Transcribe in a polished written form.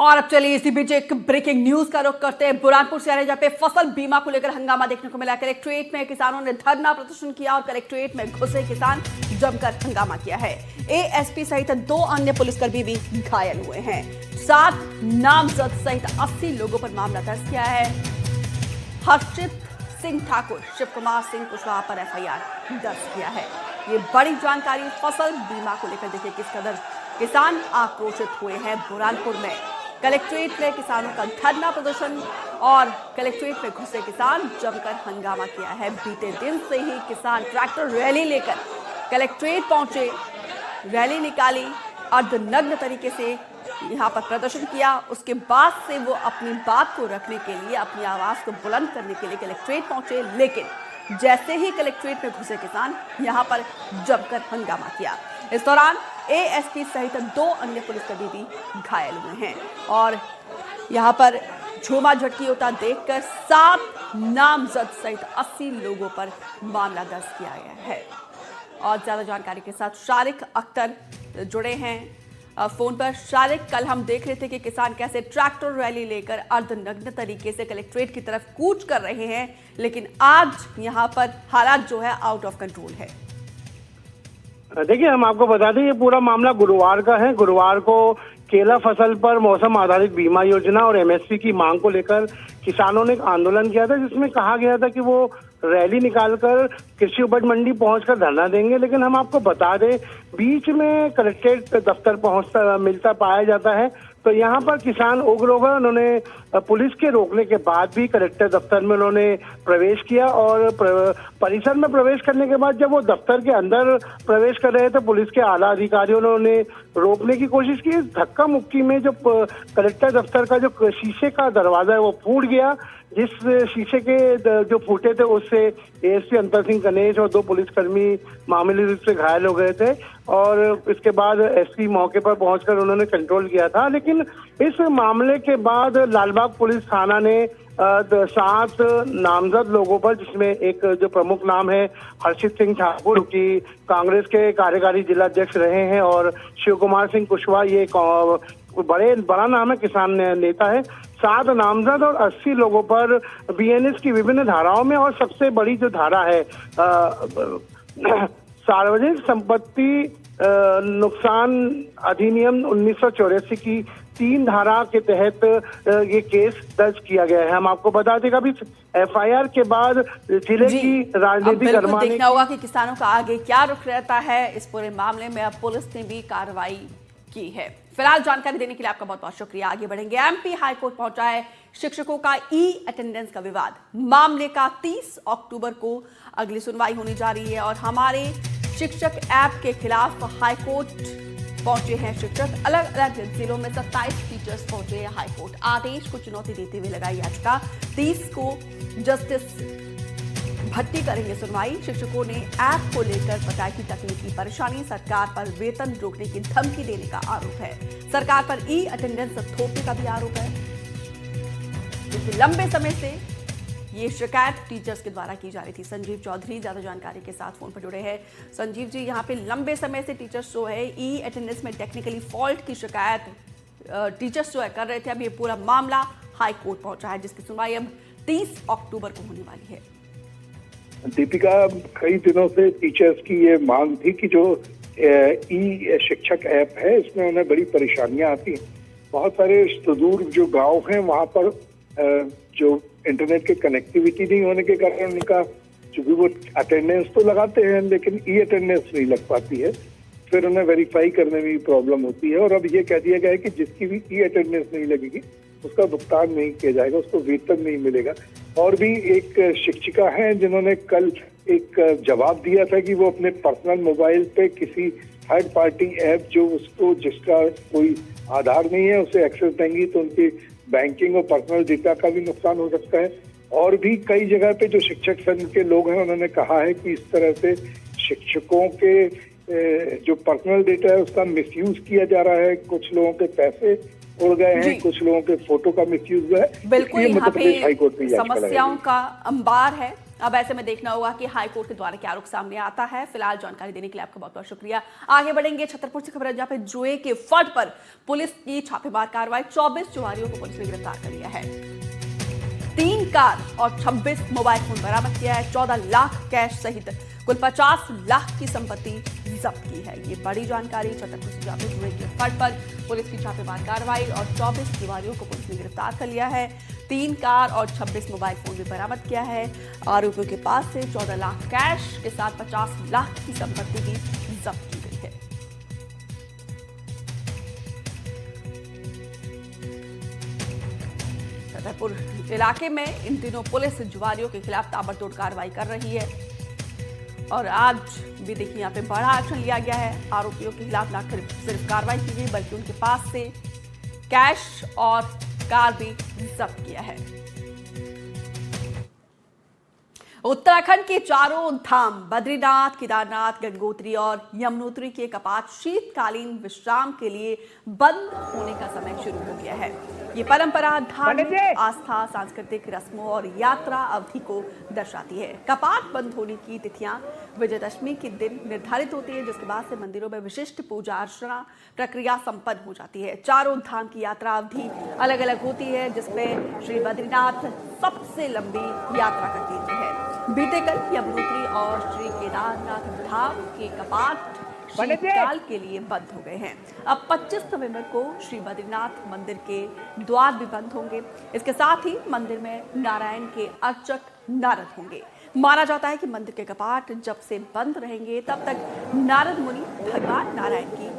और अब चलिए इसी बीच एक ब्रेकिंग न्यूज का रुख करते हैं। बुरहानपुर से आ रहे जहाँ पे फसल बीमा को लेकर हंगामा देखने को मिला। कलेक्ट्रेट में किसानों ने धरना प्रदर्शन किया और कलेक्ट्रेट में घुसे किसान जमकर हंगामा किया है। एएसपी सहित 2 अन्य पुलिसकर्मी भी घायल हुए हैं। 7 नामजद सहित 80 लोगों पर मामला दर्ज किया है। हर्षित सिंह ठाकुर, शिव कुमार सिंह कुशवाहा पर एफआईआर दर्ज किया है। ये बड़ी जानकारी फसल बीमा को लेकर देखिए किस कदर किसान आक्रोशित हुए हैं। बुरहानपुर में कलेक्ट्रेट में किसानों का धरना प्रदर्शन और कलेक्ट्रेट में घुसे किसान जमकर हंगामा किया है। बीते दिन से ही किसान ट्रैक्टर रैली लेकर कलेक्ट्रेट पहुंचे, रैली निकाली, अर्धनग्न तरीके से यहां पर प्रदर्शन किया। उसके बाद से वो अपनी बात को रखने के लिए, अपनी आवाज को बुलंद करने के लिए कलेक्ट्रेट पहुंचे, लेकिन जैसे ही कलेक्ट्रेट में घुसे किसान यहां पर जमकर हंगामा किया। इस दौरान एएसपी सहित 2 अन्य पुलिसकर्मी भी घायल हुए हैं और यहां पर झूमा झटकी होता देखकर 7 नामजद सहित 80 लोगों पर मामला दर्ज किया गया है। और ज्यादा जानकारी के साथ शारिक अख्तर जुड़े हैं फोन पर। शारिक, कल हम देख रहे थे कि किसान कैसे ट्रैक्टर रैली लेकर अर्धनग्न तरीके से कलेक्ट्रेट की तरफ कूच कर रहे हैं, लेकिन आज यहां पर हालात जो है आउट ऑफ कंट्रोल है। देखिए, हम आपको बता दें ये पूरा मामला गुरुवार का है। गुरुवार को केला फसल पर मौसम आधारित बीमा योजना और एमएसपी की मांग को लेकर किसानों ने एक आंदोलन किया था, जिसमें कहा गया था कि वो रैली निकालकर कृषि उपज मंडी पहुंचकर धरना देंगे। लेकिन हम आपको बता दें बीच में कलेक्ट्रेट दफ्तर मिलता पाया जाता है, तो यहाँ पर किसान उग्र हो गए। उन्होंने पुलिस के रोकने के बाद भी कलेक्टर दफ्तर में उन्होंने प्रवेश किया और परिसर में प्रवेश करने के बाद जब वो दफ्तर के अंदर प्रवेश कर रहे थे, पुलिस के आला अधिकारियों ने उन्हें रोकने की कोशिश की। इस धक्का मुक्की में जो कलेक्टर दफ्तर का जो शीशे का दरवाजा है वो फूट गया। जिस शीशे के जो फूटे थे उससे एएसपी अंतर सिंह गणेश और 2 पुलिसकर्मी मामूली रूप से घायल हो गए थे और इसके बाद एसपी मौके पर पहुंचकर उन्होंने कंट्रोल किया था। लेकिन इस मामले के बाद लालबाग पुलिस थाना ने 7 नामजद लोगों पर, जिसमें एक जो प्रमुख नाम है हर्षित सिंह ठाकुर, की कांग्रेस के कार्यकारी जिला अध्यक्ष रहे हैं, और शिव कुमार सिंह कुशवाहा, ये बड़ा नाम है, किसान नेता है। 7 नामजद और 80 लोगों पर बीएनएस की विभिन्न धाराओं में, और सबसे बड़ी जो धारा है सार्वजनिक संपत्ति नुकसान अधिनियम 1984 की 3 धारा के तहत ये केस दर्ज किया गया है। हम आपको बता दें अभी एफआईआर के बाद जिले की राजनीतिक गरमाने देखना होगा कि किसानों का आगे क्या रुख रहता है इस पूरे मामले में। अब पुलिस ने भी कार्रवाई की है। फिलहाल जानकारी देने के लिए आपका बहुत बहुत शुक्रिया। आगे बढ़ेंगे। एमपी हाईकोर्ट पहुंचा है शिक्षकों का अटेंडेंस का विवाद। मामले का 30 अक्टूबर को अगली सुनवाई होने जा रही है और हमारे शिक्षक ऐप के खिलाफ हाईकोर्ट पहुंचे हैं शिक्षक। अलग अलग जिलों में 27 टीचर्स पहुंचे हैं हाईकोर्ट। आदेश को चुनौती देते हुए लगाई याचिका। 30 को जस्टिस भट्टी करेंगे सुनवाई। शिक्षकों ने ऐप को लेकर बताई कि तकनीकी परेशानी, सरकार पर वेतन रोकने की धमकी देने का आरोप है। सरकार पर अटेंडेंस थोपने का भी आरोप है, क्योंकि लंबे समय से ये शिकायत टीचर्स के द्वारा की जा रही थी। संजीव चौधरी ज्यादा जानकारी के साथ फोन पर जुड़े हैं। संजीव जी, यहाँ पे लंबे समय से टीचर्स जो है अटेंडेंस में टेक्निकली फॉल्ट की शिकायत टीचर्स जो है कर रहे थे। अब ये पूरा मामला हाई कोर्ट पहुंचा है, जिसकी सुनवाई अब 30 अक्टूबर को होने वाली है। दीपिका, कई दिनों से टीचर्स की ये मांग थी कि जो ई शिक्षक ऐप है इसमें उन्हें बड़ी परेशानियां आती हैं। बहुत सारे सुदूर जो गांव हैं वहां पर जो इंटरनेट की कनेक्टिविटी नहीं होने के कारण उनका चूंकि वो अटेंडेंस तो लगाते हैं लेकिन ई अटेंडेंस नहीं लग पाती है, फिर उन्हें वेरीफाई करने में भी प्रॉब्लम होती है। और अब ये कह दिया गया है कि जिसकी भी ई अटेंडेंस नहीं लगेगी उसका भुगतान नहीं किया जाएगा, उसको वेतन नहीं मिलेगा। और भी एक शिक्षिका हैं जिन्होंने कल एक जवाब दिया था कि वो अपने पर्सनल मोबाइल पे किसी थर्ड पार्टी ऐप जो उसको जिसका कोई आधार नहीं है उसे एक्सेस देंगी तो उनकी बैंकिंग और पर्सनल डेटा का भी नुकसान हो सकता है। और भी कई जगह पे जो शिक्षक संघ के लोग हैं उन्होंने कहा है कि इस तरह से शिक्षकों के जो पर्सनल डेटा है उसका मिसयूज किया जा रहा है। कुछ लोगों के पैसे उड़ गए हैं, कुछ लोगों के फोटो का मिसयूज हुआ है। बिल्कुल, यहाँ पे समस्याओं का अंबार है अब ऐसे में देखना होगा कि हाईकोर्ट के द्वारा क्या रुख सामने आता है। फिलहाल जानकारी देने के लिए आपका बहुत बहुत शुक्रिया। आगे बढ़ेंगे छतरपुर से खबर है, जहां पे जुए के फंड पर पुलिस की छापेमार कार्रवाई। 24 जुआरियों को पुलिस ने गिरफ्तार कर लिया है। 3 कार और 26 मोबाइल फोन बरामद किया है। 14 लाख कैश सहित कुल 50 लाख की संपत्ति जब्त की है। ये बड़ी जानकारी छतरपुर से, जहां पे जुए के फंड पर पुलिस की छापेमार कार्रवाई और 24 जुआरियों को पुलिस ने गिरफ्तार कर लिया है। 3 कार और 26 मोबाइल फोन भी बरामद किया है। आरोपियों के पास से 14 लाख कैश के साथ 50 लाख की संपत्ति भी जब्त की गई है। छतरपुर इलाके में इन दिनों पुलिस जुआरियों के खिलाफ ताबड़तोड़ कार्रवाई कर रही है और आज भी देखिए यहाँ पे बड़ा एक्शन लिया गया है। आरोपियों के खिलाफ न सिर्फ कार्रवाई की गई बल्कि उनके पास से कैश और कार भी जब्त किया है। उत्तराखंड के चारों धाम बद्रीनाथ, केदारनाथ, गंगोत्री और यमुनोत्री के कपाट शीतकालीन विश्राम के लिए बंद होने का समय शुरू हो गया है। ये परंपरा धार्मिक आस्था, सांस्कृतिक रस्मों और यात्रा अवधि को दर्शाती है। कपाट बंद होने की तिथियां विजयदशमी के दिन निर्धारित होती है, जिसके बाद से मंदिरों में विशिष्ट पूजा अर्चना प्रक्रिया संपन्न हो जाती है। चारों धाम की यात्रा अवधि अलग अलग होती है, जिसमें श्री बद्रीनाथ सबसे लंबी यात्रा का केंद्र है। बीते कल यमुनोत्री और श्री केदारनाथ धाम के कपाट शीतकाल के लिए बंद हो गए हैं। अब 25 नवंबर को श्री बद्रीनाथ मंदिर के द्वार भी बंद होंगे। इसके साथ ही मंदिर में नारायण के अर्चक नारद होंगे। माना जाता है कि मंदिर के कपाट जब से बंद रहेंगे तब तक नारद मुनि भगवान नारायण की